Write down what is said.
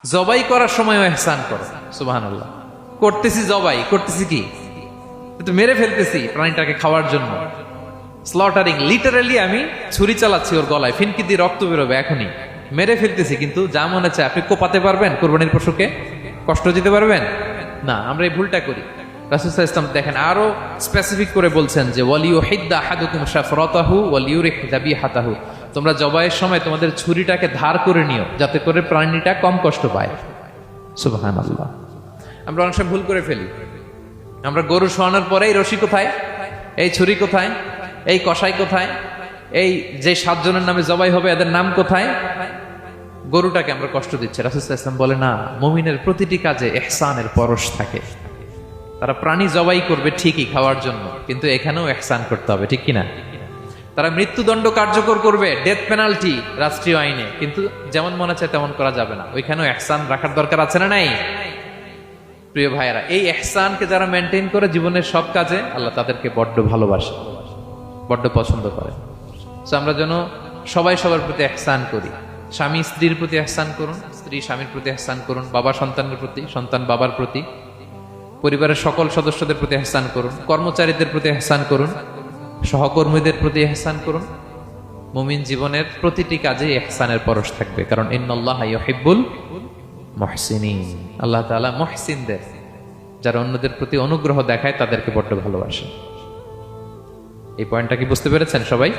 জবাই করার সময় ইহসান করো। সুবহানাল্লাহ। করতেছি জবাই, করতেছি কি? কিন্তু মেরে ফেলতেছি প্রাণীটাকে খাওয়ার জন্য। স্লটারিং, লিটারালি আমি ছুরি চালাচ্ছি ওর গলায়, ফিনকি দিয়ে রক্ত বেরোবে এখনই। মেরে ফেলতেছি, কিন্তু যা মনে চায় আপনি কোপাতে পারবেন? কোরবানির পশুকে কষ্ট দিতে পারবেন না। আমরা এই ভুলটা করি। রাসূল সাল্লাল্লাহু আলাইহি ওয়াসাল্লাম দেখেন আরো স্পেসিফিক করে বলছেন যে ওয়ালিয়ুহিদ্দা আহাদুকুম শাফরাতাহু ওয়ালিয়ুরিহ যাবিহাতাহু, তোমরা জবাইয়ের সময় তোমাদের ছুরিটাকে ধার করে নিও যাতে করে প্রাণীটা কম কষ্ট পায়। সুবহানাল্লাহ। আমরা অনেক সময় ভুল করে ফেলি। আমরা গরু শোয়ানোর পরে এই রশি কোথায়, এই ছুরি কোথায়, এই কষাই কোথায়, এই যে 7 জনের নামে জবাই হবে এদের নাম কোথায়? গরুটাকে আমরা কষ্ট দিচ্ছি। রাসূল সাল্লাল্লাহু আলাইহি ওয়াসাল্লাম বলে না, মুমিনের প্রতিটি কাজে ইহসানের পরশ থাকে। তারা প্রাণী জবাই করবে ঠিকই খাওয়ার জন্য, কিন্তু এখানেও ইহসান করতে হবে, ঠিক কিনা? তারা মৃত্যুদণ্ড কার্যকর করবে, ডেথ পেনাল্টি রাষ্ট্রীয় আইনে, কিন্তু যেমন মনে চায় তেমন করা যাবে না। ওইখানেও ইহসান রাখার দরকার আছে না নাই? প্রিয় ভাইয়েরা, এই ইহসানকে যারা মেনটেন করে জীবনের সব কাজে, আল্লাহ তাদেরকে বড্ড ভালোবাসে, বড্ড পছন্দ করে। তো আমরা যেন সবাই সবার প্রতি ইহসান করি। স্বামী স্ত্রীর প্রতি ইহসান করুন, স্ত্রী স্বামীর প্রতি ইহসান করুন, বাবা সন্তানের প্রতি, সন্তান বাবার প্রতি, পরিবারের সকল সদস্যদের প্রতি ইহসান করুন, কর্মচারীদের প্রতি ইহসান করুন, সহকর্মীদের প্রতি ইহসান করুন। মুমিন জীবনের প্রতিটি কাজে ইহসানের পরশ থাকবে, কারণ ইন্নাল্লাহা ইউহিব্বুল মুহসিনিন। আল্লাহ তাআলা মুহসিনদের, যারা অন্যদের প্রতি অনুগ্রহ দেখায়, তাদেরকে বড্ড ভালোবাসেন। এই পয়েন্টটা কি বুঝতে পেরেছেন সবাই?